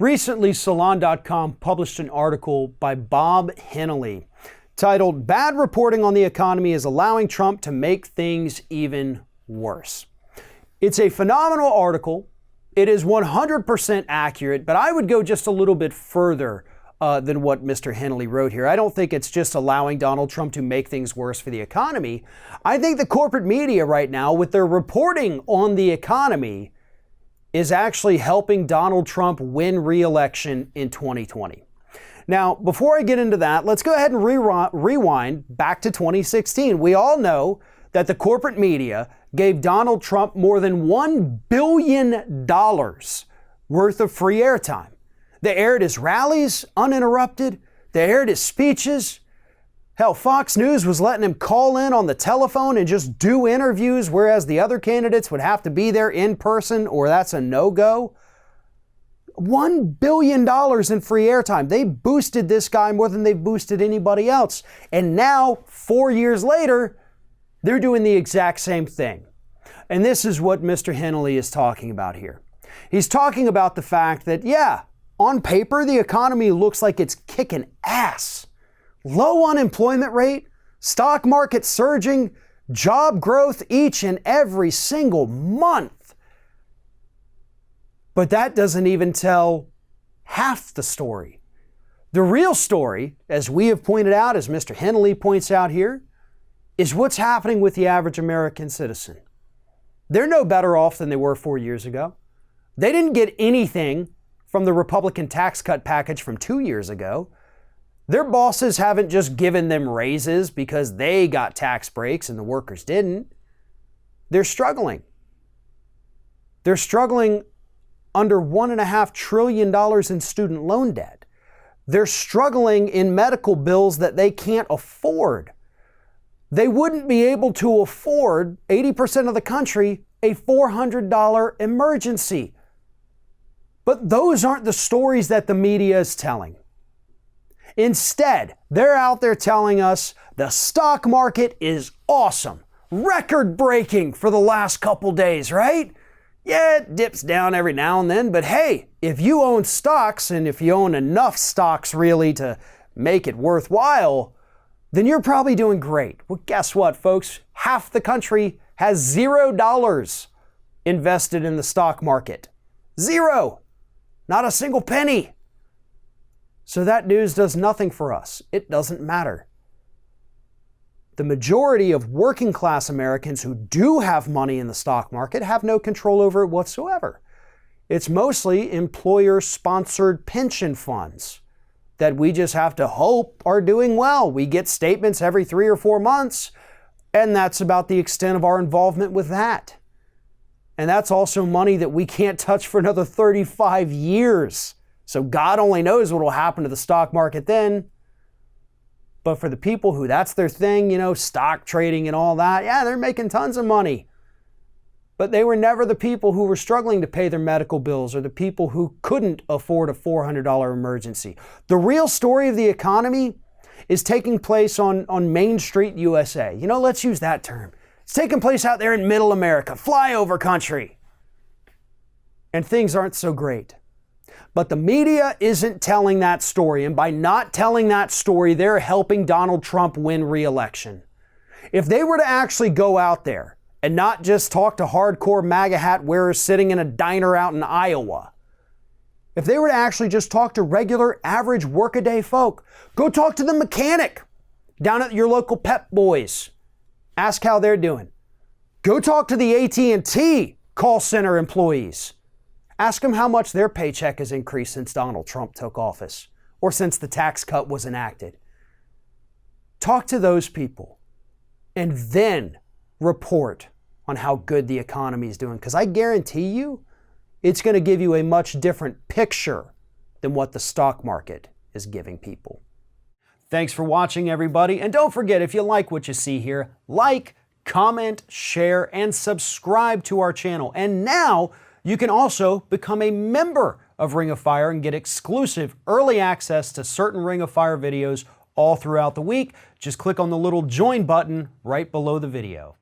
Recently, Salon.com published an article by Bob Hennelly titled, "Bad Reporting on the Economy is Allowing Trump to Make Things Even Worse." It's a phenomenal article. It is 100% accurate, but I would go just a little bit further than what Mr. Hennelly wrote here. I don't think it's just allowing Donald Trump to make things worse for the economy. I think the corporate media right now, with their reporting on the economy, is actually helping Donald Trump win re-election in 2020. Now, before I get into that, let's go ahead and rewind back to 2016. We all know that the corporate media gave Donald Trump more than $1 billion worth of free airtime. They aired his rallies uninterrupted. They aired his speeches. Hell, Fox News was letting him call in on the telephone and just do interviews, whereas the other candidates would have to be there in person, or that's a no-go. $1 billion in free airtime. They boosted this guy more than they've boosted anybody else. And now, 4 years later, they're doing the exact same thing. And this is what Mr. Hennelly is talking about here. He's talking about the fact that, yeah, on paper, the economy looks like it's kicking ass. Low unemployment rate, stock market surging, job growth each and every single month. But that doesn't even tell half the story. The real story, as we have pointed out, as Mr. Hennelly points out here, is what's happening with the average American citizen. They're no better off than they were 4 years ago. They didn't get anything from the Republican tax cut package from 2 years ago. Their bosses haven't just given them raises because they got tax breaks and the workers didn't. They're struggling. They're struggling under $1.5 trillion in student loan debt. They're struggling in medical bills that they can't afford. They wouldn't be able to afford, 80% of the country, a $400 emergency. But those aren't the stories that the media is telling. Instead, they're out there telling us the stock market is awesome, record-breaking for the last couple days, right? Yeah, it dips down every now and then, but hey, if you own stocks, and if you own enough stocks really to make it worthwhile, then you're probably doing great. Well, guess what, folks? Half the country has $0 invested in the stock market. Zero. Not a single penny. So that news does nothing for us. It doesn't matter. The majority of working class Americans who do have money in the stock market have no control over it whatsoever. It's mostly employer-sponsored pension funds that we just have to hope are doing well. We get statements every 3 or 4 months, and that's about the extent of our involvement with that. And that's also money that we can't touch for another 35 years. So God only knows what will happen to the stock market then. But for the people who that's their thing, stock trading and all that, yeah, they're making tons of money. But they were never the people who were struggling to pay their medical bills or the people who couldn't afford a $400 emergency. The real story of the economy is taking place on Main Street, USA. Let's use that term. It's taking place out there in middle America, flyover country. And things aren't so great. But the media isn't telling that story, and by not telling that story, they're helping Donald Trump win re-election. If they were to actually go out there and not just talk to hardcore MAGA hat wearers sitting in a diner out in Iowa, if they were to actually just talk to regular, average workaday folk, go talk to the mechanic down at your local Pep Boys. Ask how they're doing. Go talk to the AT&T call center employees. Ask them how much their paycheck has increased since Donald Trump took office or since the tax cut was enacted. Talk to those people and then report on how good the economy is doing, because I guarantee you it's going to give you a much different picture than what the stock market is giving people. Thanks for watching, everybody. And don't forget, if you like what you see here, like, comment, share, and subscribe to our channel. And now you can also become a member of Ring of Fire and get exclusive early access to certain Ring of Fire videos all throughout the week. Just click on the little join button right below the video.